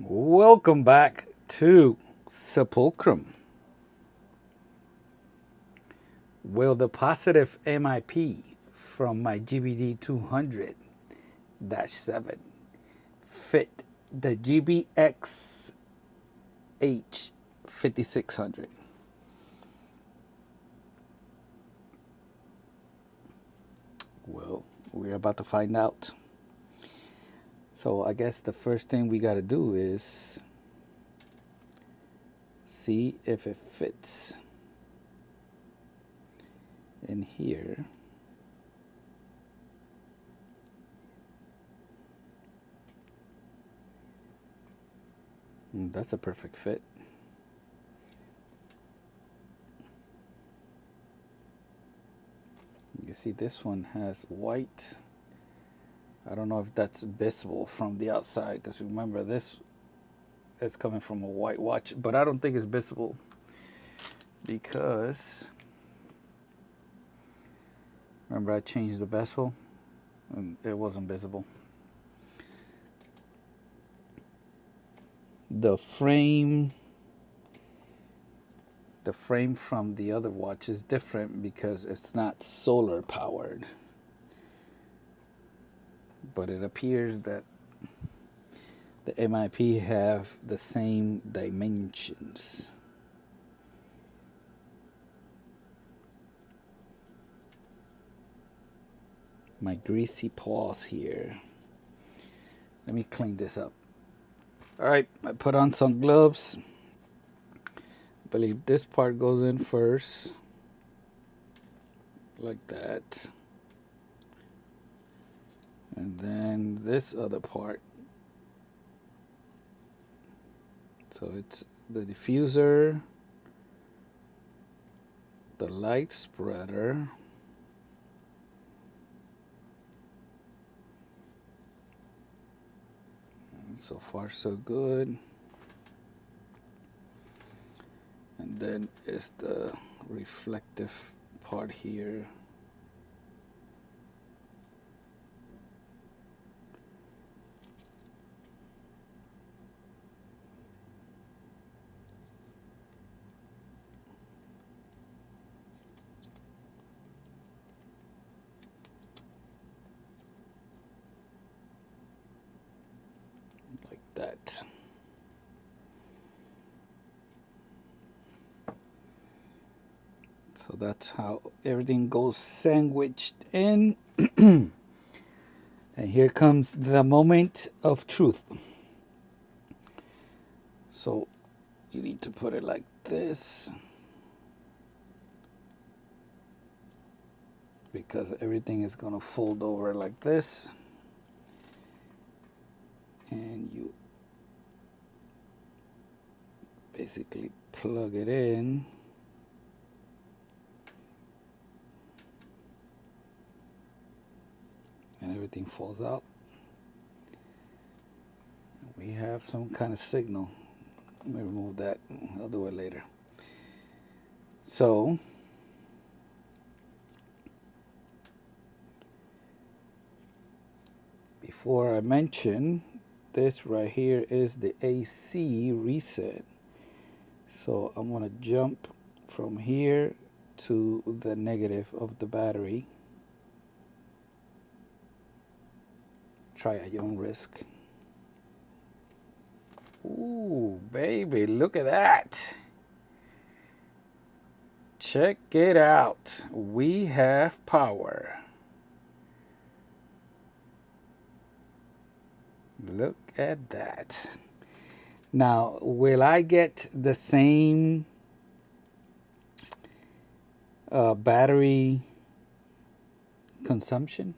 Welcome back to Sepulkrum. Will the positive MIP from my GBD-200-7 fit the GBX-H5600? Well, we're about to find out. So I guess the first thing we got to do is see if it fits in here. That's a perfect fit. You see this one has white. I don't know if that's visible from the outside, because remember this is coming from a white watch, but I don't think it's visible because remember I changed the bezel and it wasn't visible. The frame from the other watch is different because it's not solar powered. But it appears that the MIP have the same dimensions. My greasy paws here. Let me clean this up. All right, I put on some gloves. I believe this part goes in first, like that. And then this other part. So it's the diffuser, the light spreader, and so far so good. And then it's the reflective part here. That. So that's how everything goes sandwiched in. And here comes the moment of truth. So you need to put it like this, because everything is going to fold over like this. And you basically plug it in. And everything falls out. We have some kind of signal. Let me remove that. I'll do it later. So before I mention, this right here is the AC reset. So I'm going to jump from here to the negative of the battery. Try at your own risk. Ooh, baby, look at that. Check it out. We have power. Look at that. Now, will I get the same battery consumption?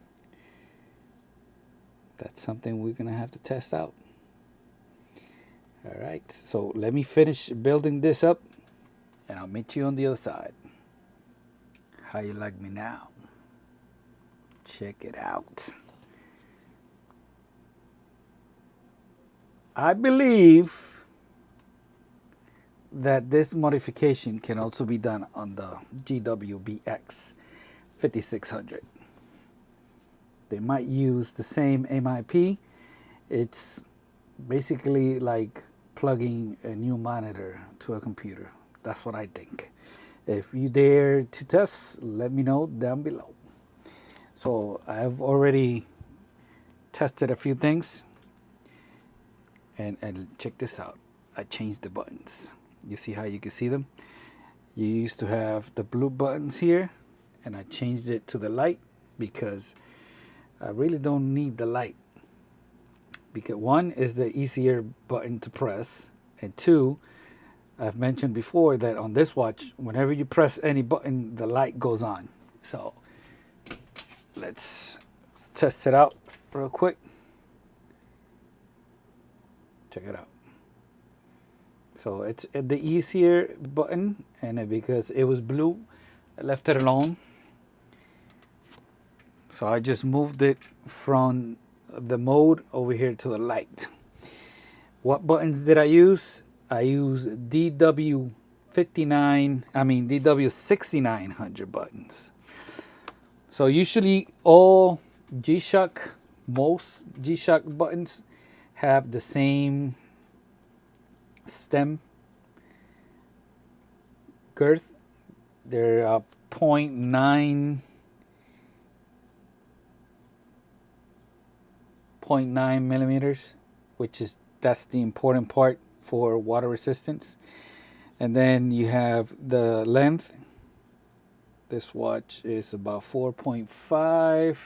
That's something we're going to have to test out. All right, so let me finish building this up, and I'll meet you on the other side. How you like me now? Check it out. I believe that this modification can also be done on the GBX-H5600. They might use the same MIP. It's Basically like plugging a new monitor to a computer. That's what I think. If you dare to test, let me know down below. So I've already tested a few things, and check this out. I changed the buttons. You see how you can see them? You used to have the blue buttons here, and I changed it to the light because I really don't need the light. Because one is the easier button to press, and two, I've mentioned before that on this watch, whenever you press any button, the light goes on. So let's test it out real quick. Check it out. So it's the easier button, and because it was blue, I left it alone. So I just moved it from the mode over here to the light. What buttons did I use? I used DW6900 buttons. So usually all G-Shock, most G-Shock buttons have the same stem girth. They're 0.9 millimeters, that's the important part for water resistance. And then you have the length. This watch is about 4.5.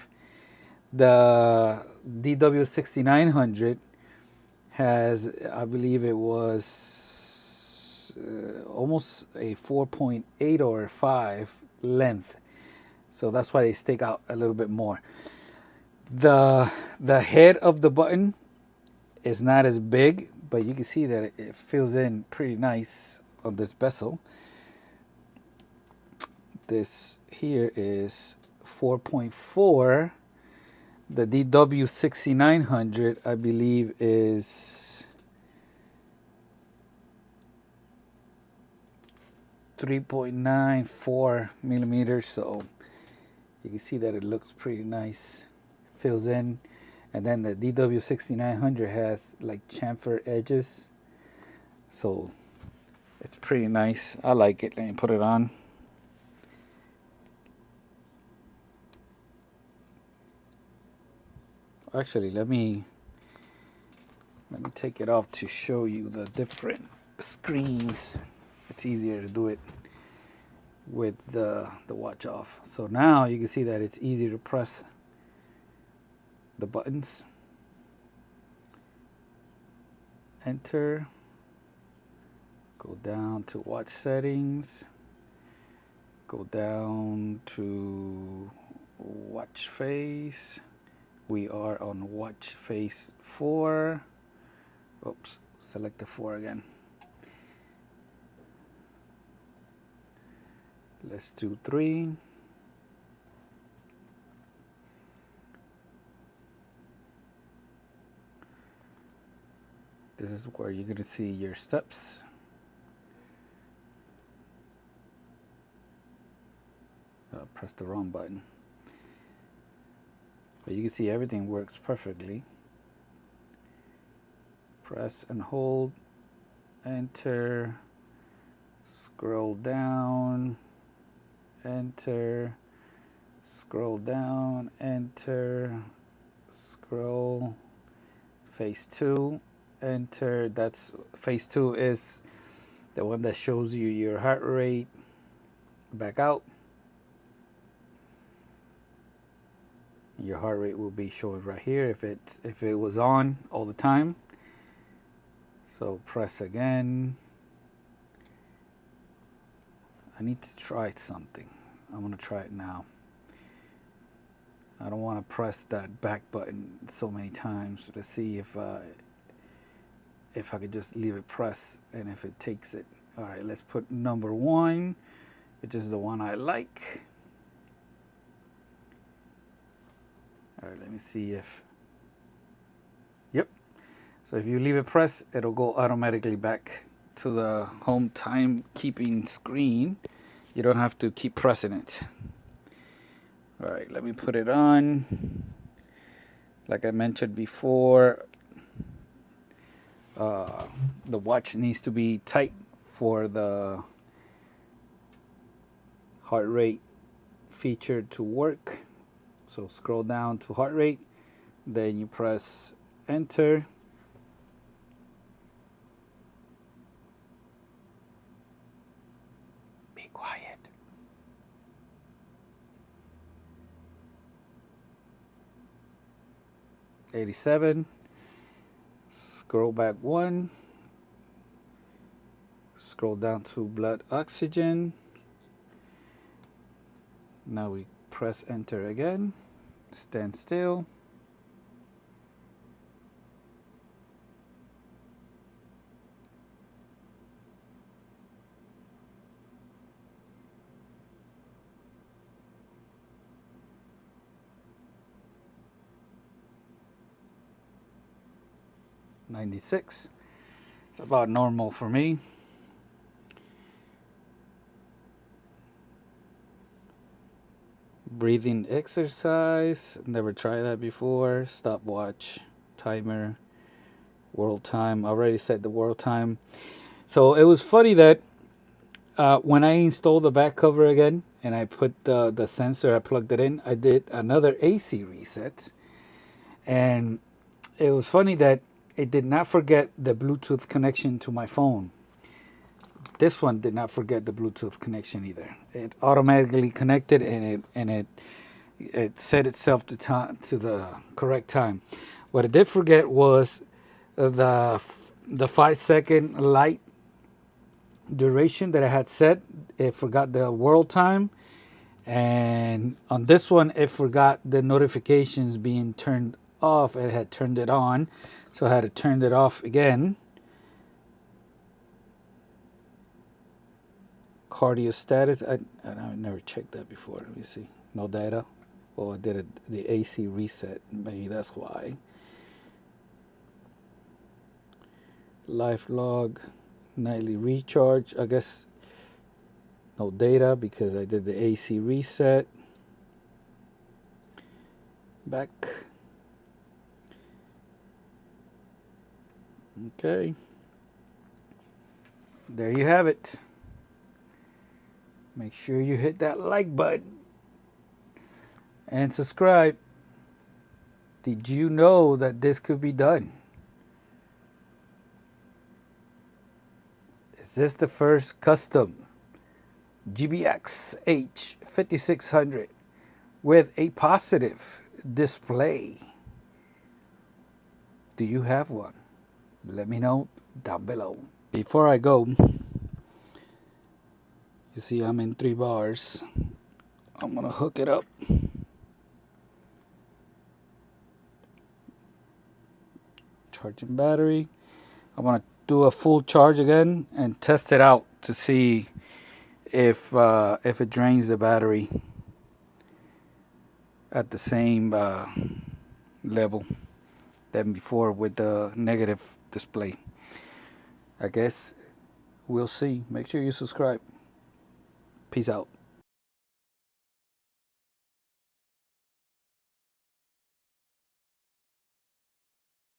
The DW6900 has, I believe it was almost a 4.8 or 5 length. So that's why they stick out a little bit more. The head of the button is not as big, but you can see that it fills in pretty nice on this bezel. This here is 4.4. The DW6900, I believe, is 3.94 millimeters. So you can see that it looks pretty nice. It fills in. And then the DW6900 has like chamfer edges. So it's pretty nice. I like it. Let me put it on. Actually, let me take it off to show you the different screens. It's easier to do it with the watch off. So now you can see that it's easier to press the buttons. Enter. Go down to watch settings. Go down to watch face. We are on watch face 4. Oops, select the 4 again. Let's do 3. This is where you're going to see your steps. Press the wrong button. But you can see everything works perfectly. Press and hold, enter, scroll down, enter, scroll down, enter, scroll, phase 2, enter. That's phase 2 is the one that shows you your heart rate. Back out. Your heart rate will be showing right here if it was on all the time. So press again. I need to try something. I'm gonna try it now. I don't want to press that back button so many times. Let's see if I could just leave it pressed and if it takes it. All right, let's put number 1, which is the one I like. All right, let me see if, yep. So if you leave it pressed, it'll go automatically back to the home timekeeping screen. You don't have to keep pressing it. All right, let me put it on. Like I mentioned before, The watch needs to be tight for the heart rate feature to work. So scroll down to heart rate, then you press enter. Be quiet. $87. Scroll back one. Scroll down to blood oxygen. Now we press enter again. Stand still. $96. It's about normal for me. Breathing exercise, never tried that before. Stopwatch, timer, world time. I already set the world time. So it was funny that when I installed the back cover again and I put the sensor, I plugged it in, I did another AC reset. And it was funny that it did not forget the Bluetooth connection to my phone. This one did not forget the Bluetooth connection either. It automatically connected and it set itself to the correct time. What it did forget was the 5-second light duration that I had set. It forgot the world time, and on this one it forgot the notifications being turned off. It had turned it on, so I had to turn it off again. Cardio status, I never checked that before. Let me see. No data. Oh, I did the AC reset. Maybe that's why. Life log, nightly recharge. I guess no data because I did the AC reset. Back. Okay. There you have it. Make sure you hit that like button and subscribe. Did you know that this could be done? Is this the first custom GBX-H5600 with a positive display? Do you have one? Let me know down below. Before I go, you see I'm in 3 bars. I'm gonna hook it up. Charging battery. I want to do a full charge again and test it out to see if it drains the battery at the same level than before with the negative display. I guess we'll see. Make sure you subscribe. Peace out.